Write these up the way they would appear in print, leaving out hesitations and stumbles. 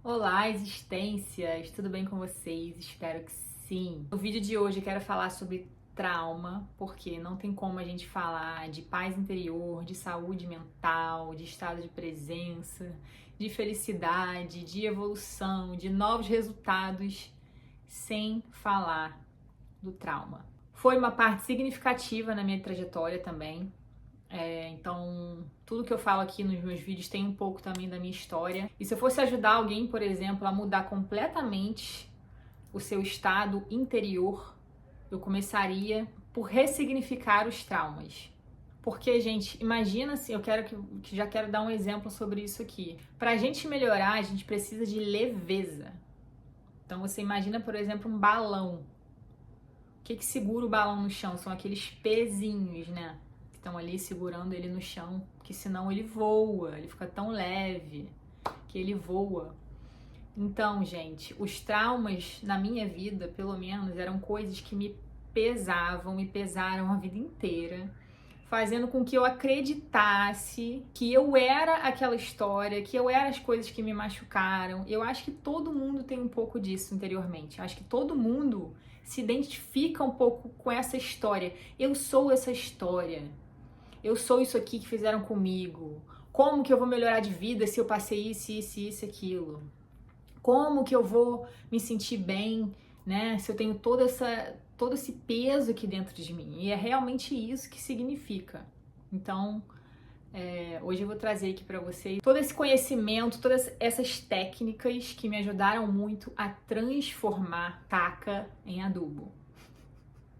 Olá, existências! Tudo bem com vocês? Espero que sim. No vídeo de hoje eu quero falar sobre trauma, porque não tem como a gente falar de paz interior, de saúde mental, de estado de presença, de felicidade, de evolução, de novos resultados, sem falar do trauma. Foi uma parte significativa na minha trajetória também. Então, tudo que eu falo aqui nos meus vídeos tem um pouco também da minha história. E se eu fosse ajudar alguém, por exemplo, a mudar completamente o seu estado interior, eu começaria por ressignificar os traumas. Porque, gente, imagina se eu quero que já quero dar um exemplo sobre isso aqui. Pra gente melhorar, a gente precisa de leveza. Então você imagina, por exemplo, um balão. O que segura o balão no chão? São aqueles pezinhos, né? Estão ali segurando ele no chão, que senão ele voa, ele fica tão leve que ele voa. Então, gente, os traumas na minha vida, pelo menos, eram coisas que me pesaram a vida inteira, fazendo com que eu acreditasse que eu era aquela história, que eu era as coisas que me machucaram. Eu acho que todo mundo tem um pouco disso interiormente. Eu acho que todo mundo se identifica um pouco com essa história. Eu sou essa história. Eu sou isso aqui que fizeram comigo. Como que eu vou melhorar de vida se eu passei isso, aquilo? Como que eu vou me sentir bem, né? Se eu tenho todo esse peso aqui dentro de mim. E é realmente isso que significa. Então, hoje eu vou trazer aqui para vocês todo esse conhecimento, todas essas técnicas que me ajudaram muito a transformar caca em adubo.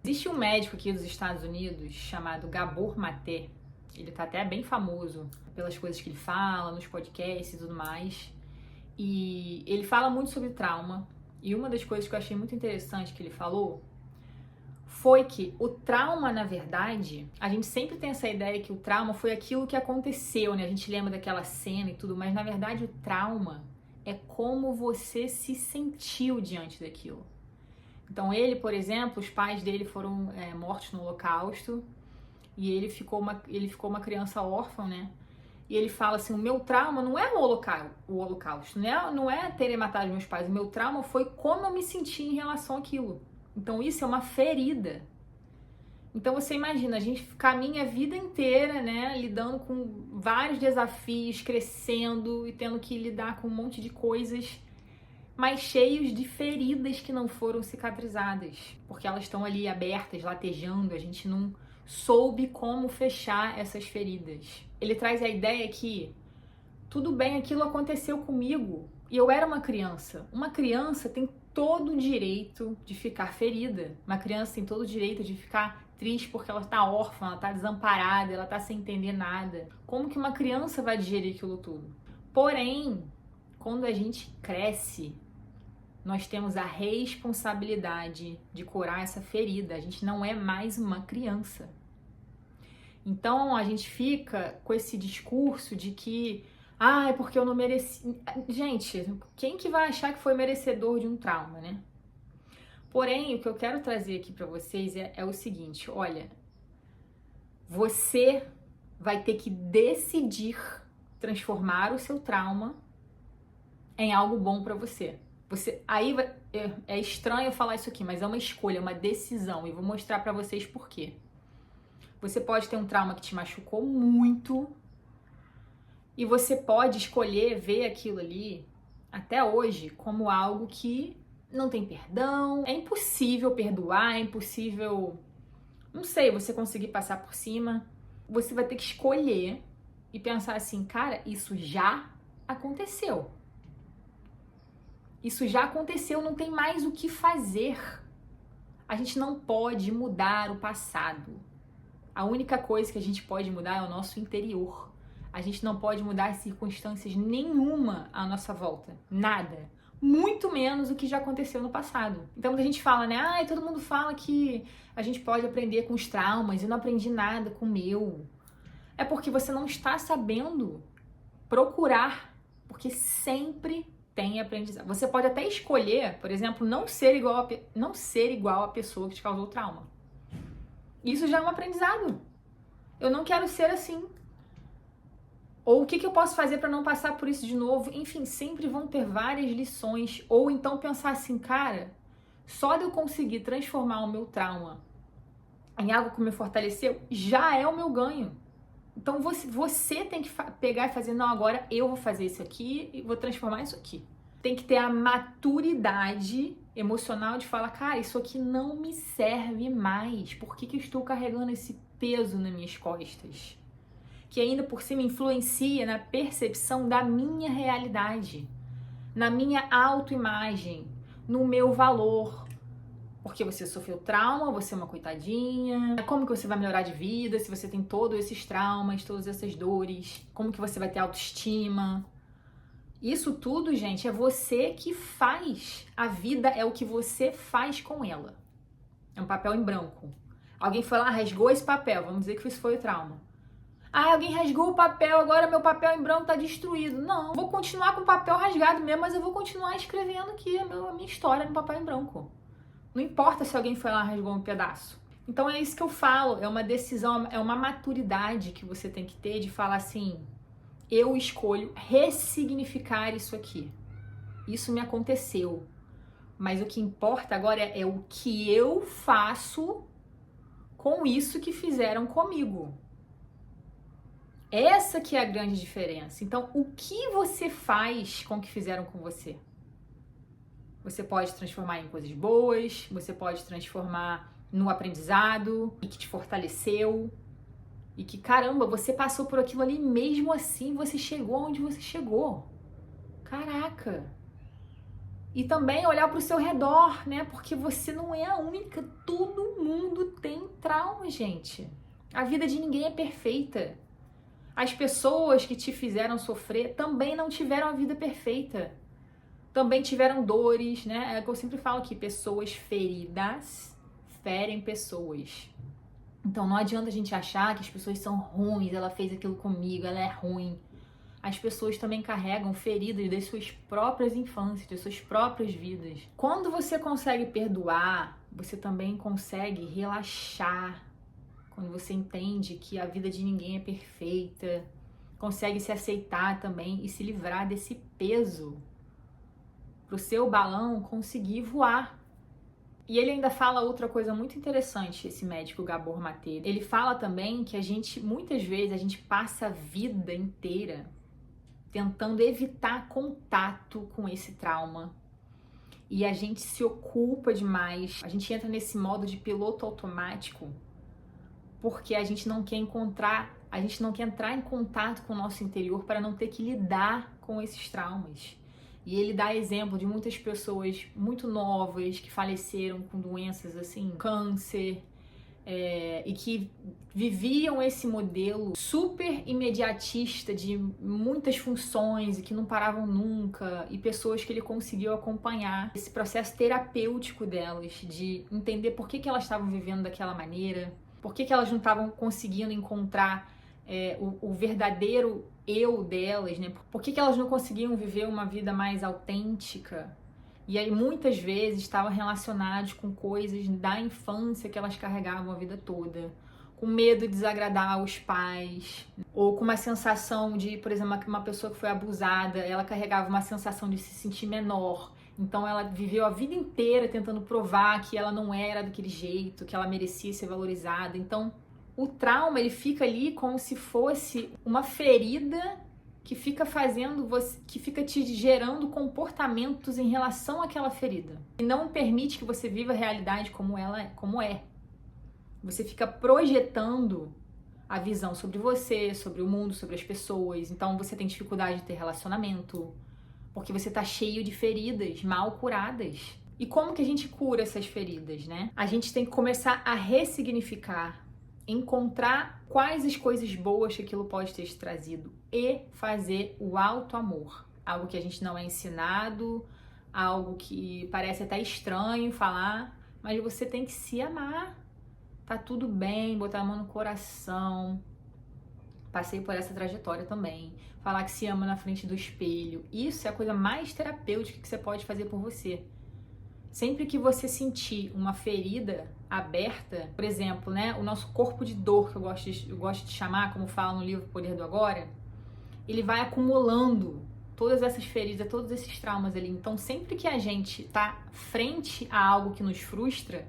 Existe um médico aqui dos Estados Unidos chamado Gabor Maté. Ele tá até bem famoso pelas coisas que ele fala, nos podcasts e tudo mais. E ele fala muito sobre trauma. E uma das coisas que eu achei muito interessante que ele falou foi que o trauma, na verdade, a gente sempre tem essa ideia que o trauma foi aquilo que aconteceu, né? A gente lembra daquela cena e tudo, mas na verdade o trauma é como você se sentiu diante daquilo. Então ele, por exemplo, os pais dele foram mortos no Holocausto e ele ficou uma criança órfã, né? E ele fala assim, o meu trauma não é o Holocausto, não é terem matado meus pais, o meu trauma foi como eu me senti em relação àquilo. Então isso é uma ferida. Então você imagina, a gente caminha a vida inteira, né, lidando com vários desafios, crescendo e tendo que lidar com um monte de coisas, mas cheios de feridas que não foram cicatrizadas, porque elas estão ali abertas, latejando, a gente não soube como fechar essas feridas. Ele traz a ideia que tudo bem, aquilo aconteceu comigo e eu era uma criança. Uma criança tem todo o direito de ficar ferida. Uma criança tem todo o direito de ficar triste porque ela está órfã, ela está desamparada, ela está sem entender nada. Como que uma criança vai digerir aquilo tudo? Porém, quando a gente cresce, nós temos a responsabilidade de curar essa ferida. A gente não é mais uma criança. Então a gente fica com esse discurso de que é porque eu não mereci. Gente, quem que vai achar que foi merecedor de um trauma, né? Porém, o que eu quero trazer aqui para vocês é o seguinte, olha, você vai ter que decidir transformar o seu trauma em algo bom para você. É estranho falar isso aqui, mas é uma escolha, é uma decisão, e vou mostrar para vocês por quê. Você pode ter um trauma que te machucou muito e você pode escolher ver aquilo ali, até hoje, como algo que não tem perdão, é impossível perdoar, é impossível, não sei, você conseguir passar por cima. Você vai ter que escolher e pensar assim, cara, isso já aconteceu. Isso já aconteceu, não tem mais o que fazer. A gente não pode mudar o passado. A única coisa que a gente pode mudar é o nosso interior. A gente não pode mudar circunstâncias nenhuma à nossa volta. Nada. Muito menos o que já aconteceu no passado. Então, quando a gente fala, né? Todo mundo fala que a gente pode aprender com os traumas. Eu não aprendi nada com o meu. É porque você não está sabendo procurar. Porque sempre tem aprendizado. Você pode até escolher, por exemplo, não ser igual a pessoa que te causou o trauma. Isso já é um aprendizado. Eu não quero ser assim. Ou o que eu posso fazer para não passar por isso de novo? Enfim, sempre vão ter várias lições. Ou então pensar assim, cara, só de eu conseguir transformar o meu trauma em algo que me fortaleceu, já é o meu ganho. Então você tem que pegar e fazer, não, agora eu vou fazer isso aqui e vou transformar isso aqui. Tem que ter a maturidade emocional de falar, cara, isso aqui não me serve mais. Por que eu estou carregando esse peso nas minhas costas? Que ainda por cima influencia na percepção da minha realidade, na minha autoimagem, no meu valor. Porque você sofreu trauma, você é uma coitadinha. Como que você vai melhorar de vida se você tem todos esses traumas, todas essas dores? Como que você vai ter autoestima? Isso tudo, gente, é você que faz. A vida é o que você faz com ela. É um papel em branco. Alguém foi lá, rasgou esse papel. Vamos dizer que isso foi o trauma. Ah, alguém rasgou o papel, agora meu papel em branco tá destruído. Não, vou continuar com o papel rasgado mesmo, mas eu vou continuar escrevendo aqui a minha história no papel em branco. Não importa se alguém foi lá e rasgou um pedaço. Então é isso que eu falo, é uma decisão, é uma maturidade que você tem que ter de falar assim, eu escolho ressignificar isso aqui. Isso me aconteceu. Mas o que importa agora é o que eu faço com isso que fizeram comigo. Essa que é a grande diferença. Então, o que você faz com o que fizeram com você? Você pode transformar em coisas boas, você pode transformar no aprendizado e que te fortaleceu e que, caramba, você passou por aquilo ali, mesmo assim você chegou onde você chegou. Caraca! E também olhar para o seu redor, né? Porque você não é a única, todo mundo tem trauma, gente. A vida de ninguém é perfeita. As pessoas que te fizeram sofrer também não tiveram a vida perfeita. Também tiveram dores, né? É o que eu sempre falo aqui, pessoas feridas ferem pessoas. Então não adianta a gente achar que as pessoas são ruins, ela fez aquilo comigo, ela é ruim. As pessoas também carregam feridas das suas próprias infâncias, das suas próprias vidas. Quando você consegue perdoar, você também consegue relaxar. Quando você entende que a vida de ninguém é perfeita, consegue se aceitar também e se livrar desse peso para o seu balão conseguir voar. E ele ainda fala outra coisa muito interessante, esse médico Gabor Maté. Ele fala também que muitas vezes, a gente passa a vida inteira tentando evitar contato com esse trauma. E a gente se ocupa demais, a gente entra nesse modo de piloto automático, porque a gente não quer entrar em contato com o nosso interior para não ter que lidar com esses traumas. E ele dá exemplo de muitas pessoas muito novas que faleceram com doenças assim, câncer, e que viviam esse modelo super imediatista de muitas funções e que não paravam nunca, e pessoas que ele conseguiu acompanhar esse processo terapêutico delas, de entender por que elas estavam vivendo daquela maneira, por que elas não estavam conseguindo encontrar o verdadeiro eu delas, né? Por que elas não conseguiam viver uma vida mais autêntica? E aí muitas vezes estavam relacionados com coisas da infância que elas carregavam a vida toda, com medo de desagradar os pais, ou com uma sensação de, por exemplo, uma pessoa que foi abusada, ela carregava uma sensação de se sentir menor. Então ela viveu a vida inteira tentando provar que ela não era daquele jeito, que ela merecia ser valorizada. Então o trauma, ele fica ali como se fosse uma ferida que fica que fica te gerando comportamentos em relação àquela ferida. E não permite que você viva a realidade como é. Você fica projetando a visão sobre você, sobre o mundo, sobre as pessoas. Então você tem dificuldade de ter relacionamento, porque você tá cheio de feridas mal curadas. E como que a gente cura essas feridas, né? A gente tem que começar a ressignificar, encontrar quais as coisas boas que aquilo pode ter te trazido e fazer o auto-amor. Algo que a gente não é ensinado, algo que parece até estranho falar, mas você tem que se amar. Tá tudo bem, botar a mão no coração. Passei por essa trajetória também. Falar que se ama na frente do espelho. Isso é a coisa mais terapêutica que você pode fazer por você. Sempre que você sentir uma ferida aberta, por exemplo, né, o nosso corpo de dor, que eu gosto de chamar, como fala no livro Poder do Agora, ele vai acumulando todas essas feridas, todos esses traumas ali. Então, sempre que a gente tá frente a algo que nos frustra,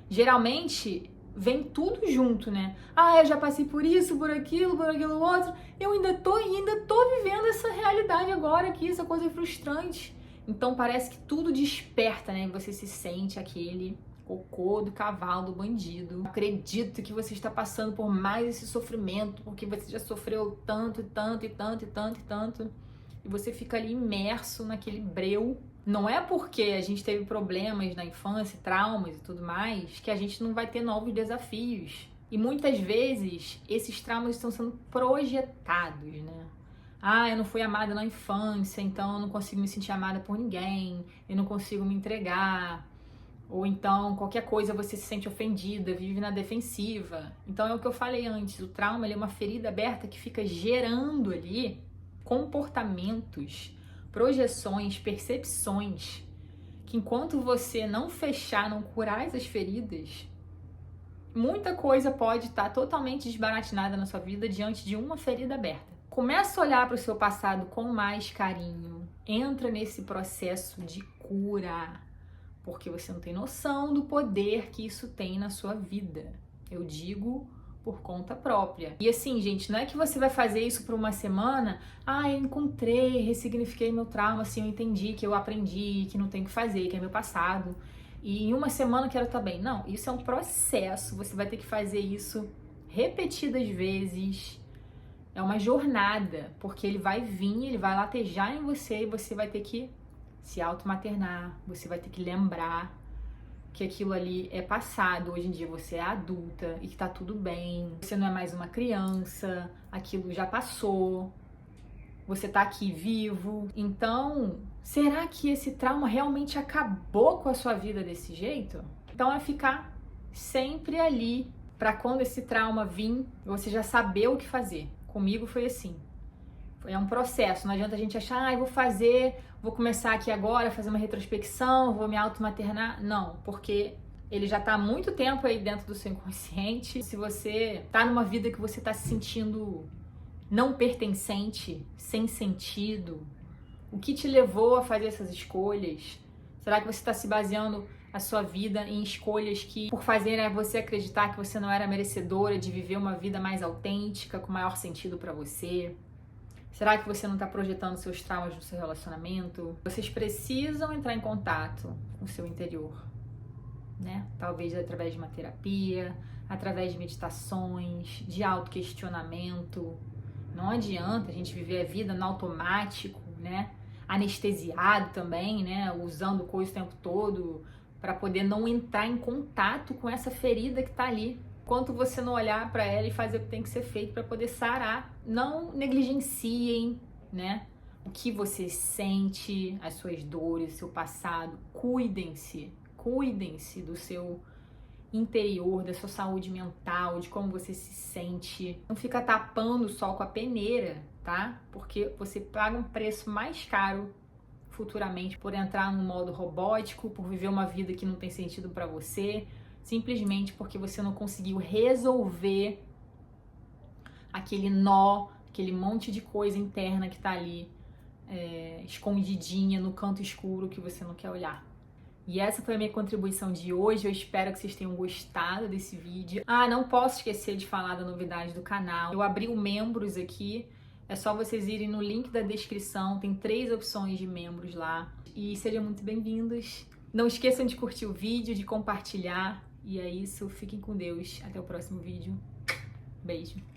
geralmente vem tudo junto, né? Ah, eu já passei por isso, por aquilo outro. Eu ainda tô vivendo essa realidade agora aqui, essa coisa frustrante. Então parece que tudo desperta, né? Você se sente aquele cocô do cavalo, do bandido. Acredito que você está passando por mais esse sofrimento, porque você já sofreu tanto, e tanto, e tanto, e tanto, e tanto. E você fica ali imerso naquele breu. Não é porque a gente teve problemas na infância, traumas e tudo mais, que a gente não vai ter novos desafios. E muitas vezes esses traumas estão sendo projetados, né? Ah, eu não fui amada na infância, então eu não consigo me sentir amada por ninguém, eu não consigo me entregar. Ou então, qualquer coisa você se sente ofendida, vive na defensiva. Então é o que eu falei antes, o trauma ele é uma ferida aberta que fica gerando ali comportamentos, projeções, percepções, que enquanto você não fechar, não curar essas feridas, muita coisa pode estar totalmente desbaratinada na sua vida diante de uma ferida aberta. Começa a olhar para o seu passado com mais carinho, entra nesse processo de cura, porque você não tem noção do poder que isso tem na sua vida. Eu digo por conta própria. E assim, gente, não é que você vai fazer isso por uma semana, eu encontrei, ressignifiquei meu trauma, assim, eu entendi que eu aprendi, que não tenho o que fazer, que é meu passado, e em uma semana eu quero estar bem. Não, isso é um processo, você vai ter que fazer isso repetidas vezes, é uma jornada, porque ele vai vir, ele vai latejar em você e você vai ter que se automaternar, você vai ter que lembrar que aquilo ali é passado, hoje em dia você é adulta e que tá tudo bem, você não é mais uma criança, aquilo já passou, você tá aqui vivo. Então, será que esse trauma realmente acabou com a sua vida desse jeito? Então é ficar sempre ali para quando esse trauma vir, você já saber o que fazer. Comigo foi assim. É um processo, não adianta a gente achar, vou começar aqui agora, fazer uma retrospecção, vou me automaternar. Não, porque ele já tá há muito tempo aí dentro do seu inconsciente. Se você tá numa vida que você tá se sentindo não pertencente, sem sentido, o que te levou a fazer essas escolhas? Será que você está se baseando a sua vida em escolhas que, por fazerem você acreditar que você não era merecedora de viver uma vida mais autêntica, com maior sentido para você? Será que você não está projetando seus traumas no seu relacionamento? Vocês precisam entrar em contato com o seu interior, né? Talvez através de uma terapia, através de meditações, de autoquestionamento. Não adianta a gente viver a vida no automático, né? Anestesiado também, né? Usando coisa o tempo todo para poder não entrar em contato com essa ferida que está ali. Enquanto você não olhar para ela e fazer o que tem que ser feito para poder sarar, não negligenciem, né? O que você sente, as suas dores, o seu passado. Cuidem-se do seu interior, da sua saúde mental, de como você se sente. Não fica tapando o sol com a peneira, tá? Porque você paga um preço mais caro futuramente por entrar num modo robótico, por viver uma vida que não tem sentido para você, simplesmente porque você não conseguiu resolver aquele nó, aquele monte de coisa interna que tá ali escondidinha no canto escuro que você não quer olhar. E essa foi a minha contribuição de hoje. Eu espero que vocês tenham gostado desse vídeo. Não posso esquecer de falar da novidade do canal. Eu abri o membros aqui. É só vocês irem no link da descrição. Tem 3 opções de membros lá. E sejam muito bem-vindos. Não esqueçam de curtir o vídeo, de compartilhar. E é isso. Fiquem com Deus. Até o próximo vídeo. Beijo.